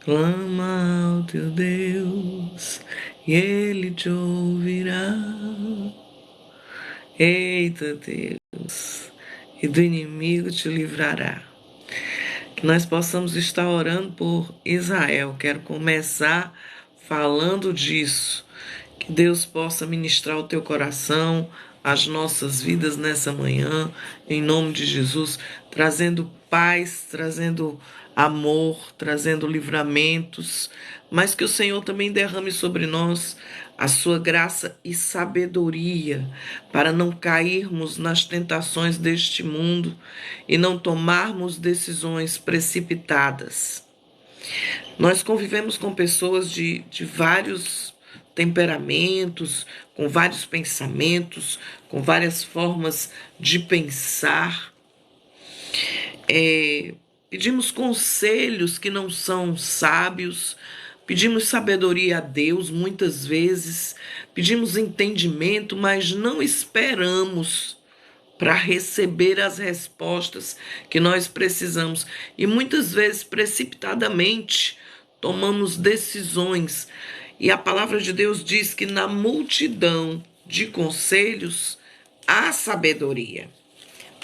Clama ao teu Deus e ele te ouvirá. Eita Deus, e do inimigo te livrará. Que nós possamos estar orando por Israel. Quero começar falando disso. Que Deus possa ministrar o teu coração, as nossas vidas nessa manhã, em nome de Jesus, trazendo paz, trazendo amor, trazendo livramentos, mas que o Senhor também derrame sobre nós a sua graça e sabedoria, para não cairmos nas tentações deste mundo e não tomarmos decisões precipitadas. Nós convivemos com pessoas de vários temperamentos, com vários pensamentos, com várias formas de pensar. Pedimos conselhos que não são sábios, pedimos sabedoria a Deus muitas vezes, pedimos entendimento, mas não esperamos para receber as respostas que nós precisamos. E muitas vezes, precipitadamente, tomamos decisões. E a palavra de Deus diz que na multidão de conselhos há sabedoria,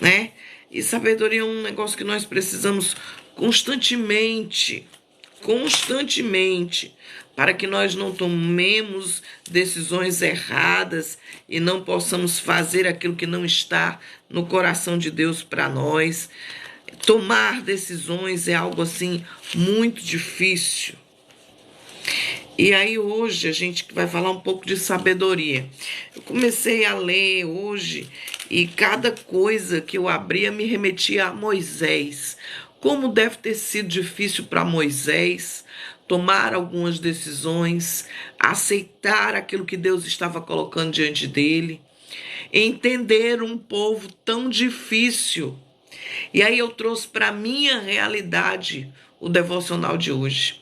né? E sabedoria é um negócio que nós precisamos constantemente, para que nós não tomemos decisões erradas e não possamos fazer aquilo que não está no coração de Deus para nós. Tomar decisões é algo assim muito difícil. E aí hoje a gente vai falar um pouco de sabedoria. Eu comecei a ler hoje e cada coisa que eu abria me remetia a Moisés. Como deve ter sido difícil para Moisés tomar algumas decisões, aceitar aquilo que Deus estava colocando diante dele, entender um povo tão difícil. E aí eu trouxe para a minha realidade o devocional de hoje.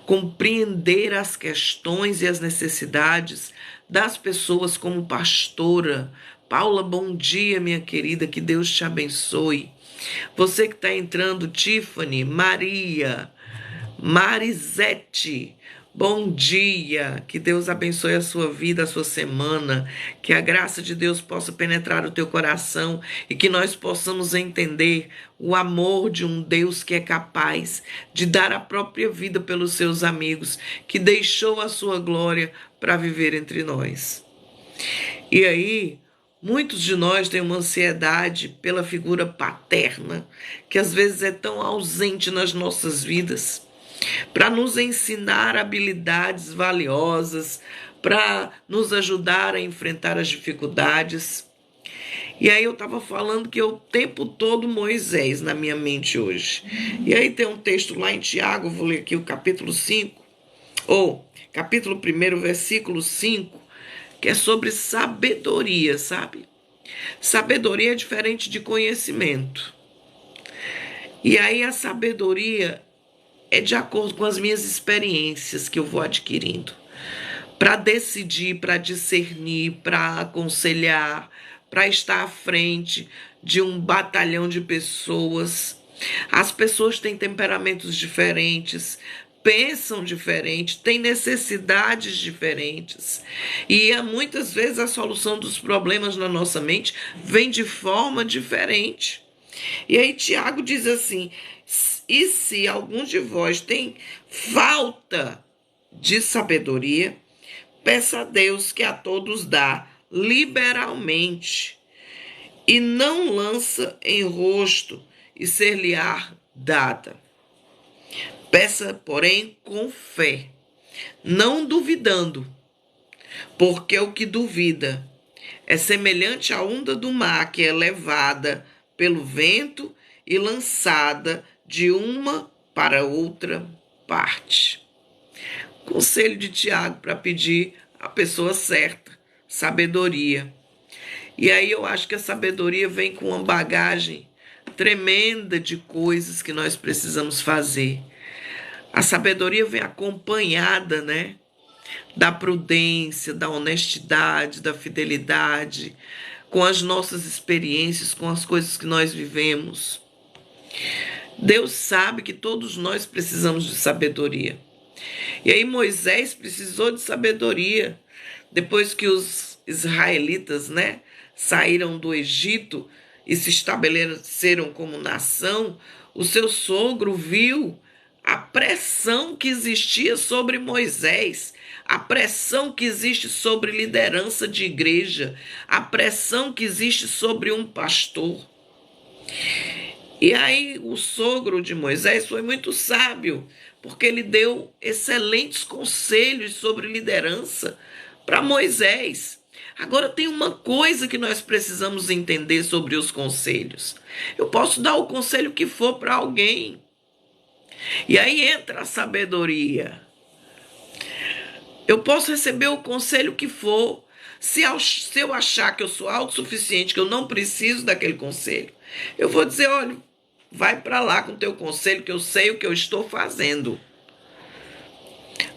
Compreender as questões e as necessidades das pessoas como pastora. Paula, bom dia, minha querida, que Deus te abençoe. Você que está entrando, Tiffany, Maria, Marisete, bom dia, que Deus abençoe a sua vida, a sua semana, que a graça de Deus possa penetrar o teu coração e que nós possamos entender o amor de um Deus que é capaz de dar a própria vida pelos seus amigos, que deixou a sua glória para viver entre nós. E aí, muitos de nós têm uma ansiedade pela figura paterna, que às vezes é tão ausente nas nossas vidas, para nos ensinar habilidades valiosas, para nos ajudar a enfrentar as dificuldades. E aí eu estava falando que o tempo todo Moisés na minha mente hoje. E aí tem um texto lá em Tiago, vou ler aqui o capítulo 5, ou capítulo 1, versículo 5, que é sobre sabedoria, sabe? Sabedoria é diferente de conhecimento. E aí a sabedoria é de acordo com as minhas experiências que eu vou adquirindo, para decidir, para discernir, para aconselhar, para estar à frente de um batalhão de pessoas. As pessoas têm temperamentos diferentes, pensam diferente, têm necessidades diferentes. E muitas vezes a solução dos problemas na nossa mente vem de forma diferente. E aí Tiago diz assim: e se algum de vós tem falta de sabedoria, peça a Deus que a todos dá liberalmente e não lança em rosto e ser-lhe-á dada. Peça, porém, com fé, não duvidando, porque o que duvida é semelhante à onda do mar que é levada pelo vento e lançada de uma para outra parte. Conselho de Tiago para pedir à pessoa certa, sabedoria. E aí eu acho que a sabedoria vem com uma bagagem tremenda de coisas que nós precisamos fazer. A sabedoria vem acompanhada, né, da prudência, da honestidade, da fidelidade, com as nossas experiências, com as coisas que nós vivemos. Deus sabe que todos nós precisamos de sabedoria. E aí Moisés precisou de sabedoria. Depois que os israelitas, né, saíram do Egito e se estabeleceram como nação, o seu sogro viu a pressão que existia sobre Moisés, a pressão que existe sobre liderança de igreja, a pressão que existe sobre um pastor. E aí o sogro de Moisés foi muito sábio, porque ele deu excelentes conselhos sobre liderança para Moisés. Agora tem uma coisa que nós precisamos entender sobre os conselhos. Eu posso dar o conselho que for para alguém. E aí entra a sabedoria. Eu posso receber o conselho que for. Se eu achar que eu sou autossuficiente, que eu não preciso daquele conselho, eu vou dizer, olha, vai para lá com o teu conselho, que eu sei o que eu estou fazendo.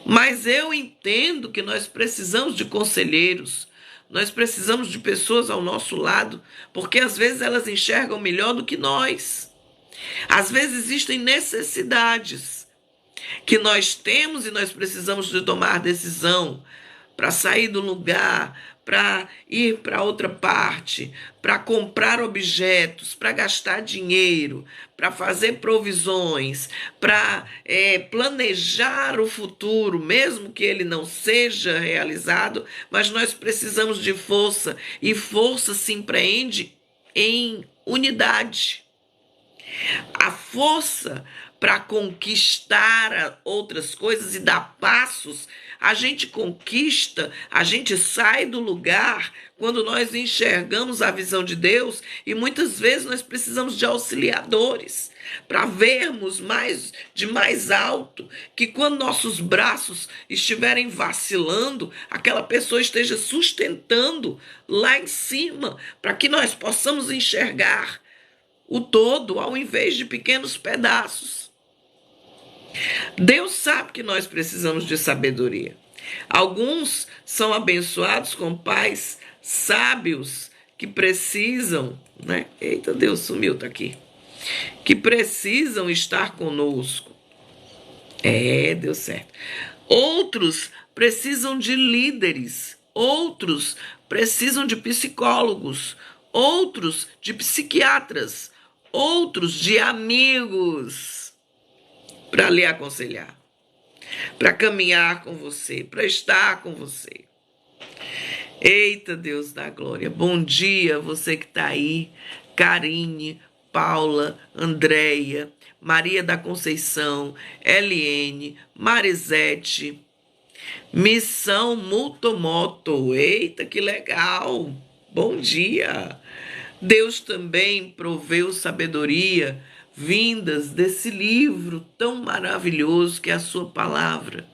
Mas eu entendo que nós precisamos de conselheiros, nós precisamos de pessoas ao nosso lado, porque às vezes elas enxergam melhor do que nós. Às vezes existem necessidades que nós temos e nós precisamos de tomar decisão para sair do lugar, para ir para outra parte, para comprar objetos, para gastar dinheiro, para fazer provisões, para planejar o futuro, mesmo que ele não seja realizado, mas nós precisamos de força, e força se empreende em unidade. A força para conquistar outras coisas e dar passos, a gente conquista, a gente sai do lugar quando nós enxergamos a visão de Deus, e muitas vezes nós precisamos de auxiliadores para vermos de mais alto, que quando nossos braços estiverem vacilando, aquela pessoa esteja sustentando lá em cima, para que nós possamos enxergar o todo ao invés de pequenos pedaços. Deus sabe que nós precisamos de sabedoria. Alguns são abençoados com pais sábios que precisam, né? Eita, Deus sumiu, tá aqui. Que precisam estar conosco. Deu certo. Outros precisam de líderes. Outros precisam de psicólogos. Outros de psiquiatras. Outros de amigos para lhe aconselhar, para caminhar com você, para estar com você. Eita, Deus da glória. Bom dia, você que está aí. Karine, Paula, Andréia, Maria da Conceição, Eliene, Marisete, Missão Multomoto. Eita, que legal. Bom dia. Deus também proveu sabedoria vindas desse livro tão maravilhoso que é a sua palavra.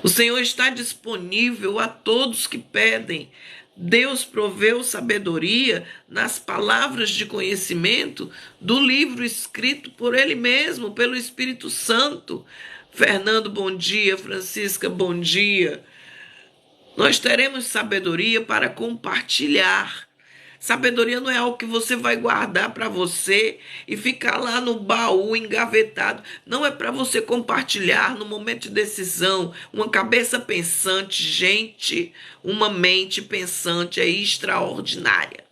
O Senhor está disponível a todos que pedem. Deus proveu sabedoria nas palavras de conhecimento do livro escrito por Ele mesmo, pelo Espírito Santo. Fernando, bom dia. Francisca, bom dia. Nós teremos sabedoria para compartilhar. Sabedoria não é algo que você vai guardar para você e ficar lá no baú engavetado. Não é para você compartilhar no momento de decisão. Uma cabeça pensante, gente, uma mente pensante é extraordinária.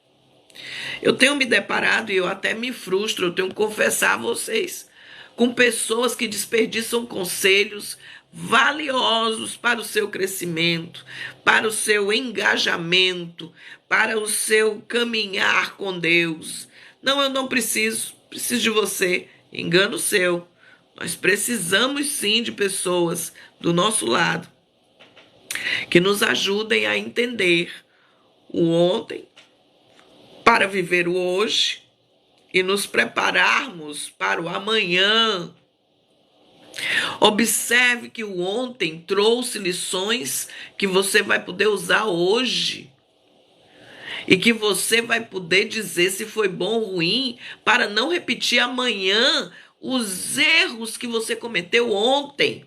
Eu tenho me deparado e eu até me frustro, eu tenho que confessar a vocês, com pessoas que desperdiçam conselhos valiosos para o seu crescimento, para o seu engajamento, para o seu caminhar com Deus. Não, eu não preciso de você. Engano seu. Nós precisamos sim de pessoas do nosso lado que nos ajudem a entender o ontem para viver o hoje e nos prepararmos para o amanhã. Observe que o ontem trouxe lições que você vai poder usar hoje e que você vai poder dizer se foi bom ou ruim, para não repetir amanhã os erros que você cometeu ontem,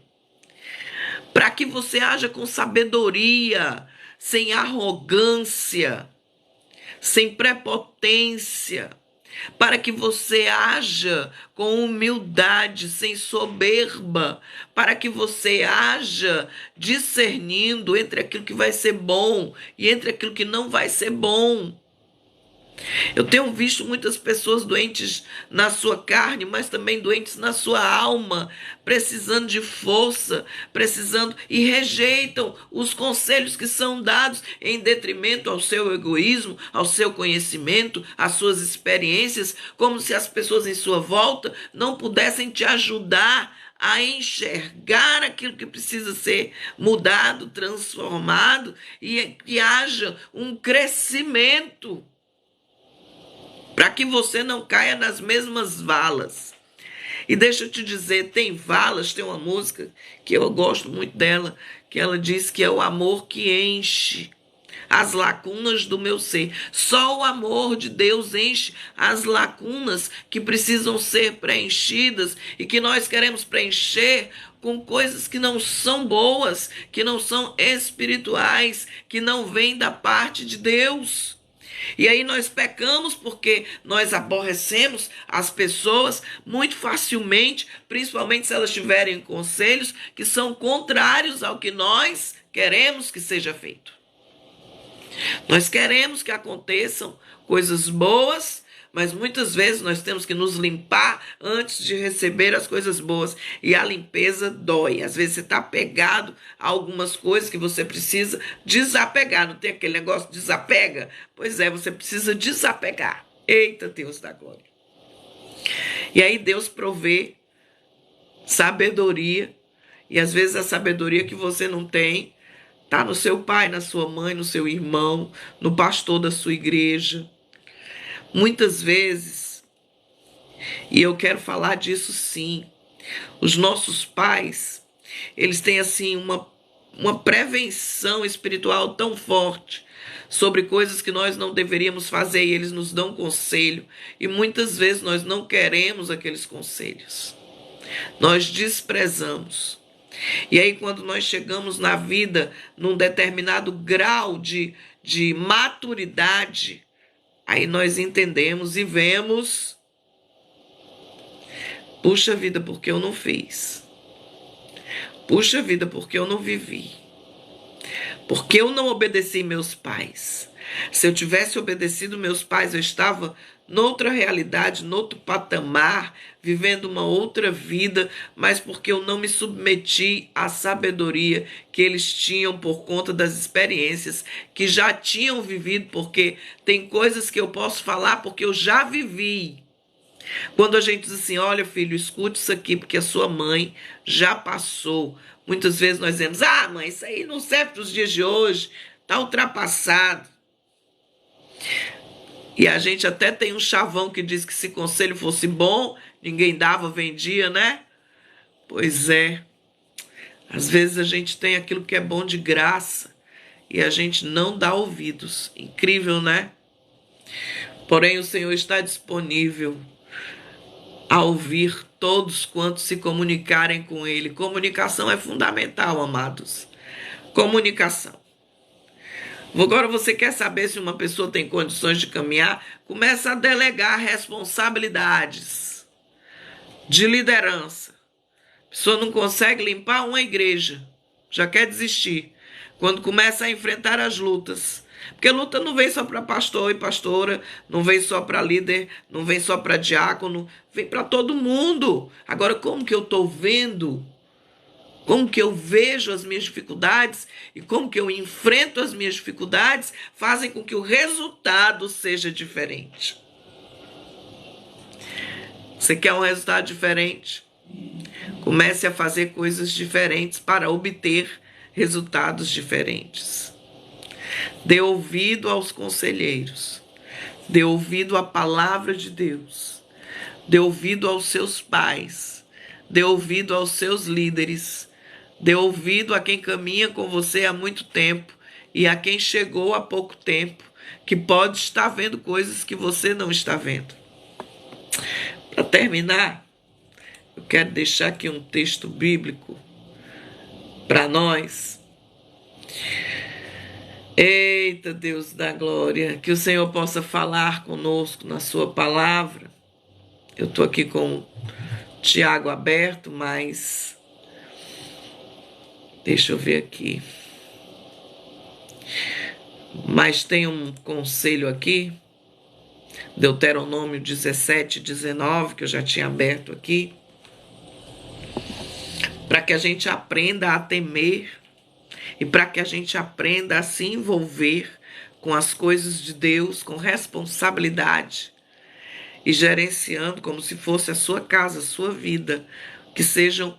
para que você haja com sabedoria, sem arrogância, sem prepotência, para que você haja com humildade, sem soberba, para que você haja discernindo entre aquilo que vai ser bom e entre aquilo que não vai ser bom. Eu tenho visto muitas pessoas doentes na sua carne, mas também doentes na sua alma, precisando de força, precisando e rejeitam os conselhos que são dados em detrimento ao seu egoísmo, ao seu conhecimento, às suas experiências, como se as pessoas em sua volta não pudessem te ajudar a enxergar aquilo que precisa ser mudado, transformado e que haja um crescimento, para que você não caia nas mesmas valas. E deixa eu te dizer, tem valas, tem uma música que eu gosto muito dela, que ela diz que é o amor que enche as lacunas do meu ser. Só o amor de Deus enche as lacunas que precisam ser preenchidas e que nós queremos preencher com coisas que não são boas, que não são espirituais, que não vêm da parte de Deus. E aí nós pecamos porque nós aborrecemos as pessoas muito facilmente, principalmente se elas tiverem conselhos que são contrários ao que nós queremos que seja feito. Nós queremos que aconteçam coisas boas, mas muitas vezes nós temos que nos limpar antes de receber as coisas boas. E a limpeza dói. Às vezes você está apegado a algumas coisas que você precisa desapegar. Não tem aquele negócio de desapega? Pois é, você precisa desapegar. Eita, Deus da glória. E aí Deus provê sabedoria. E às vezes a sabedoria que você não tem está no seu pai, na sua mãe, no seu irmão, no pastor da sua igreja. Muitas vezes, e eu quero falar disso sim, os nossos pais, eles têm assim uma prevenção espiritual tão forte sobre coisas que nós não deveríamos fazer e eles nos dão conselho. E muitas vezes nós não queremos aqueles conselhos. Nós desprezamos. E aí quando nós chegamos na vida num determinado grau de maturidade, aí nós entendemos e vemos, puxa vida, porque eu não fiz. Puxa vida, porque eu não vivi. Porque eu não obedeci meus pais. Se eu tivesse obedecido meus pais, eu estava noutra realidade, noutro patamar, vivendo uma outra vida, mas porque eu não me submeti à sabedoria que eles tinham por conta das experiências que já tinham vivido, porque tem coisas que eu posso falar porque eu já vivi. Quando a gente diz assim, olha filho, escute isso aqui, porque a sua mãe já passou. Muitas vezes nós dizemos, ah mãe, isso aí não serve para os dias de hoje, está ultrapassado. E a gente até tem um chavão que diz que se conselho fosse bom, ninguém dava, vendia, né? Pois é. Às vezes a gente tem aquilo que é bom de graça e a gente não dá ouvidos. Incrível, né? Porém, o Senhor está disponível a ouvir todos quantos se comunicarem com Ele. Comunicação é fundamental, amados. Comunicação. Agora você quer saber se uma pessoa tem condições de caminhar? Começa a delegar responsabilidades de liderança. A pessoa não consegue limpar uma igreja, já quer desistir. Quando começa a enfrentar as lutas. Porque luta não vem só para pastor e pastora, não vem só para líder, não vem só para diácono, vem para todo mundo. Agora, como que eu estou vendo? Como que eu vejo as minhas dificuldades e como que eu enfrento as minhas dificuldades fazem com que o resultado seja diferente. Você quer um resultado diferente? Comece a fazer coisas diferentes para obter resultados diferentes. Dê ouvido aos conselheiros. Dê ouvido à palavra de Deus. Dê ouvido aos seus pais. Dê ouvido aos seus líderes. Dê ouvido a quem caminha com você há muito tempo e a quem chegou há pouco tempo, que pode estar vendo coisas que você não está vendo. Para terminar, eu quero deixar aqui um texto bíblico para nós. Eita, Deus da glória, que o Senhor possa falar conosco na sua palavra. Eu estou aqui com o Tiago aberto, mas deixa eu ver aqui. Mas tem um conselho aqui, Deuteronômio 17, 19, que eu já tinha aberto aqui, para que a gente aprenda a temer e para que a gente aprenda a se envolver com as coisas de Deus, com responsabilidade e gerenciando como se fosse a sua casa, a sua vida, que sejam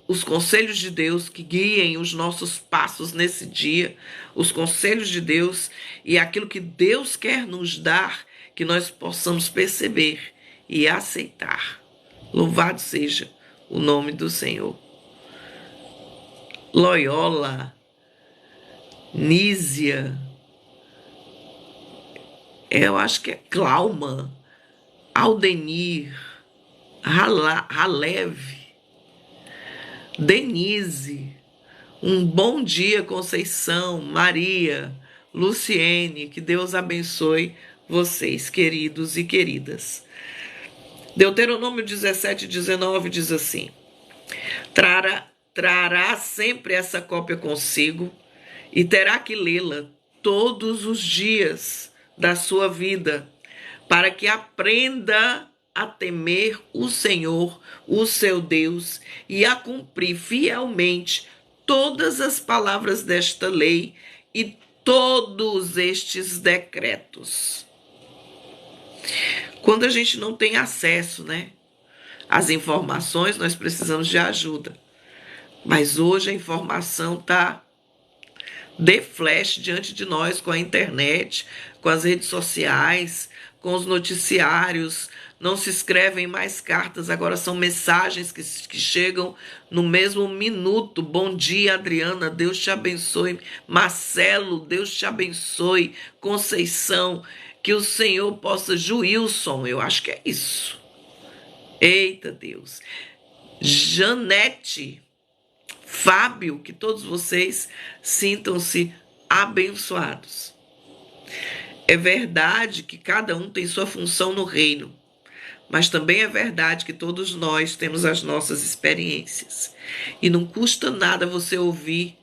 os conselhos de Deus que guiem os nossos passos nesse dia, os conselhos de Deus e aquilo que Deus quer nos dar, que nós possamos perceber e aceitar. Louvado seja o nome do Senhor. Loyola, Nísia, eu acho que é Clauma, Aldenir, Halev, Denise, um bom dia, Conceição, Maria, Luciene, que Deus abençoe vocês, queridos e queridas. Deuteronômio 17, 19 diz assim: trará sempre essa cópia consigo e terá que lê-la todos os dias da sua vida, para que aprenda a temer o Senhor, o seu Deus, e a cumprir fielmente todas as palavras desta lei e todos estes decretos. Quando a gente não tem acesso, às informações, nós precisamos de ajuda. Mas hoje a informação está de flash diante de nós, com a internet, com as redes sociais, com os noticiários. Não se escrevem mais cartas, agora são mensagens que chegam no mesmo minuto. Bom dia, Adriana, Deus te abençoe. Marcelo, Deus te abençoe. Conceição, que o Senhor possa. Juilson, eu acho que é isso. Eita Deus. Janete, Fábio, que todos vocês sintam-se abençoados. É verdade que cada um tem sua função no reino, mas também é verdade que todos nós temos as nossas experiências. E não custa nada você ouvir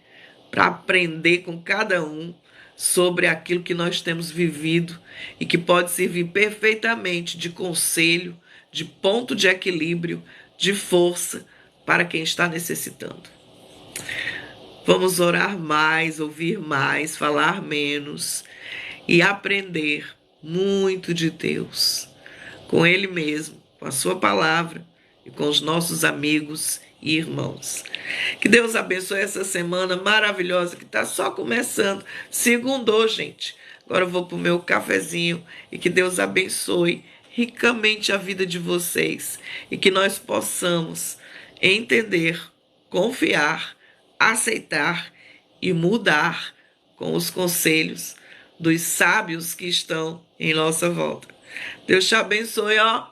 para aprender com cada um sobre aquilo que nós temos vivido e que pode servir perfeitamente de conselho, de ponto de equilíbrio, de força para quem está necessitando. Vamos orar mais, ouvir mais, falar menos e aprender muito de Deus, com Ele mesmo, com a sua palavra e com os nossos amigos e irmãos. Que Deus abençoe essa semana maravilhosa que está só começando. Segundou, gente. Agora eu vou para o meu cafezinho e que Deus abençoe ricamente a vida de vocês e que nós possamos entender, confiar, aceitar e mudar com os conselhos dos sábios que estão em nossa volta. Deus te abençoe, ó.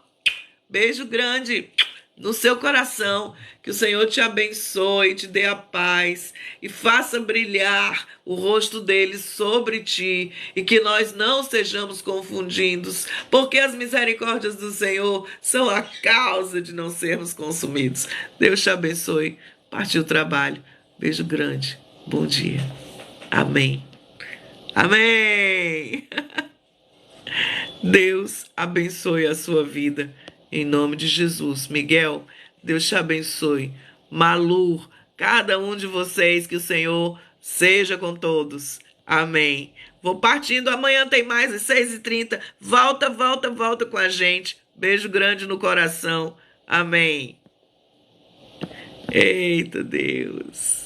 Beijo grande no seu coração. Que o Senhor te abençoe, te dê a paz e faça brilhar o rosto dele sobre ti e que nós não sejamos confundidos, porque as misericórdias do Senhor são a causa de não sermos consumidos. Deus te abençoe. Partiu o trabalho. Beijo grande. Bom dia. Amém. Amém. Deus abençoe a sua vida. Em nome de Jesus. Miguel, Deus te abençoe. Malu, cada um de vocês, que o Senhor seja com todos. Amém. Vou partindo, amanhã tem mais às 6h30. Volta com a gente. Beijo grande no coração. Amém. Eita Deus.